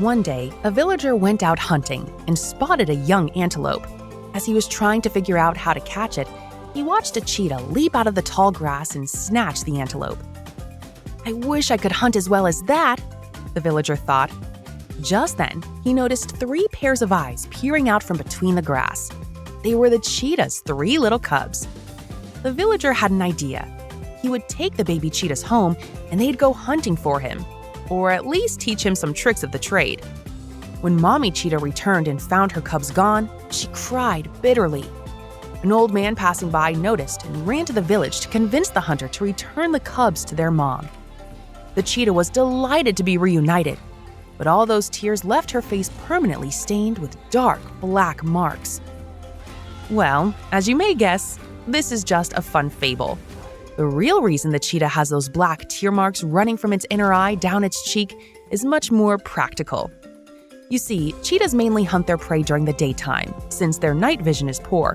One day, a villager went out hunting and spotted a young antelope. As he was trying to figure out how to catch it, he watched a cheetah leap out of the tall grass and snatch the antelope. "I wish I could hunt as well as that," the villager thought. Just then, he noticed 3 pairs of eyes peering out from between the grass. They were the cheetah's 3 little cubs. The villager had an idea. He would take the baby cheetahs home and they'd go hunting for him, or at least teach him some tricks of the trade. When Mommy Cheetah returned and found her cubs gone, she cried bitterly. An old man passing by noticed and ran to the village to convince the hunter to return the cubs to their mom. The cheetah was delighted to be reunited, but all those tears left her face permanently stained with dark black marks. Well, as you may guess, this is just a fun fable. The real reason the cheetah has those black tear marks running from its inner eye down its cheek is much more practical. You see, cheetahs mainly hunt their prey during the daytime, since their night vision is poor.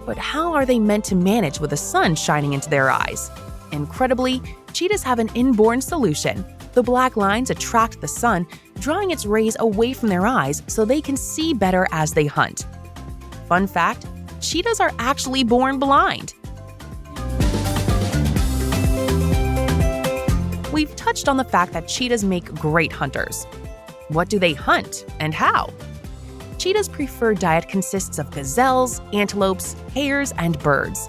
But how are they meant to manage with the sun shining into their eyes? Incredibly, cheetahs have an inborn solution. The black lines attract the sun, drawing its rays away from their eyes so they can see better as they hunt. Fun fact, cheetahs are actually born blind. We've touched on the fact that cheetahs make great hunters. What do they hunt and how? Cheetahs' preferred diet consists of gazelles, antelopes, hares, and birds.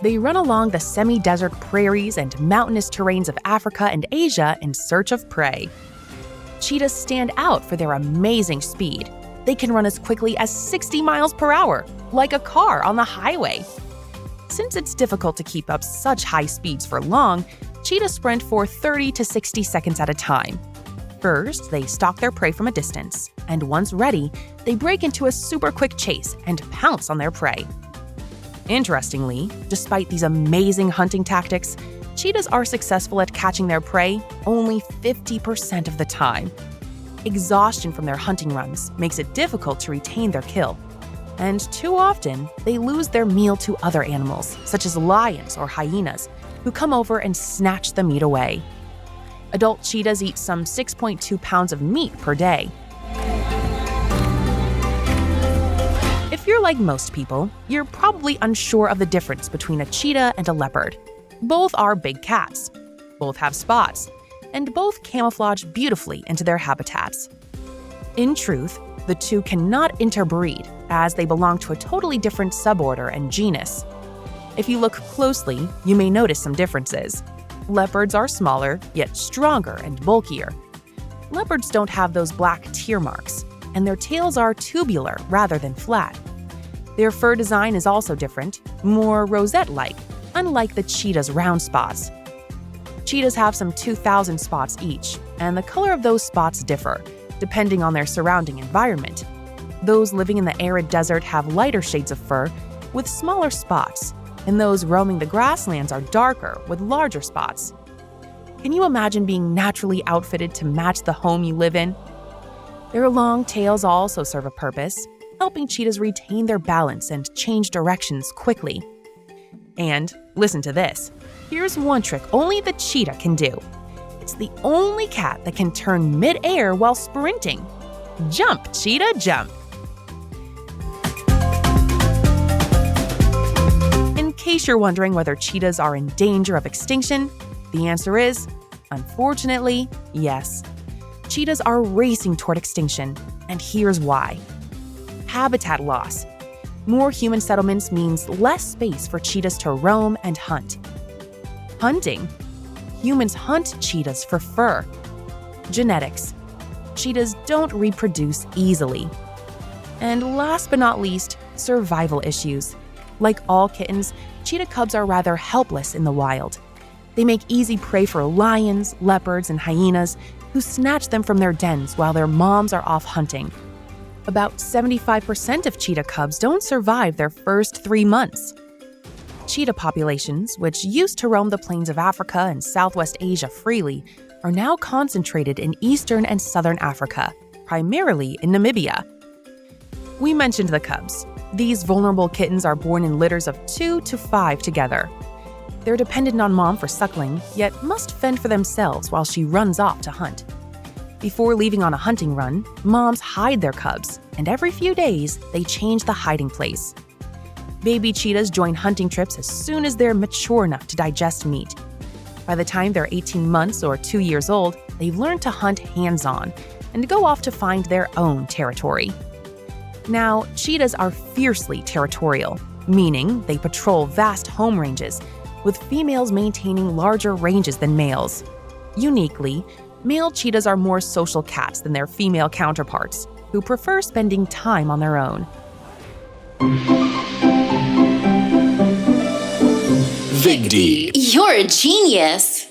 They run along the semi-desert prairies and mountainous terrains of Africa and Asia in search of prey. Cheetahs stand out for their amazing speed. They can run as quickly as 60 miles per hour, like a car on the highway. Since it's difficult to keep up such high speeds for long, cheetahs sprint for 30 to 60 seconds at a time. First, they stalk their prey from a distance, and once ready, they break into a super quick chase and pounce on their prey. Interestingly, despite these amazing hunting tactics, cheetahs are successful at catching their prey only 50% of the time. Exhaustion from their hunting runs makes it difficult to retain their kill, and too often, they lose their meal to other animals, such as lions or hyenas, who come over and snatch the meat away. Adult cheetahs eat some 6.2 pounds of meat per day. If you're like most people, you're probably unsure of the difference between a cheetah and a leopard. Both are big cats, both have spots, and both camouflage beautifully into their habitats. In truth, the two cannot interbreed, as they belong to a totally different suborder and genus. If you look closely, you may notice some differences. Leopards are smaller, yet stronger and bulkier. Leopards don't have those black tear marks, and their tails are tubular rather than flat. Their fur design is also different, more rosette-like, unlike the cheetah's round spots. Cheetahs have some 2,000 spots each, and the color of those spots differ, depending on their surrounding environment. Those living in the arid desert have lighter shades of fur with smaller spots, and those roaming the grasslands are darker with larger spots. Can you imagine being naturally outfitted to match the home you live in? Their long tails also serve a purpose, helping cheetahs retain their balance and change directions quickly. And listen to this. Here's one trick only the cheetah can do. It's the only cat that can turn mid-air while sprinting. Jump, cheetah, jump! In case you're wondering whether cheetahs are in danger of extinction, the answer is, unfortunately, yes. Cheetahs are racing toward extinction, and here's why. Habitat loss. More human settlements means less space for cheetahs to roam and hunt. Hunting. Humans hunt cheetahs for fur. Genetics. Cheetahs don't reproduce easily. And last but not least, survival issues. Like all kittens, cheetah cubs are rather helpless in the wild. They make easy prey for lions, leopards, and hyenas, who snatch them from their dens while their moms are off hunting. About 75% of cheetah cubs don't survive their first 3 months. Cheetah populations, which used to roam the plains of Africa and Southwest Asia freely, are now concentrated in Eastern and Southern Africa, primarily in Namibia. We mentioned the cubs. These vulnerable kittens are born in litters of 2 to 5 together. They're dependent on mom for suckling, yet must fend for themselves while she runs off to hunt. Before leaving on a hunting run, moms hide their cubs, and every few days, they change the hiding place. Baby cheetahs join hunting trips as soon as they're mature enough to digest meat. By the time they're 18 months or 2 years old, they've learned to hunt hands-on and go off to find their own territory. Now, cheetahs are fiercely territorial, meaning they patrol vast home ranges, with females maintaining larger ranges than males. Uniquely, male cheetahs are more social cats than their female counterparts, who prefer spending time on their own. Vigdy, you're a genius!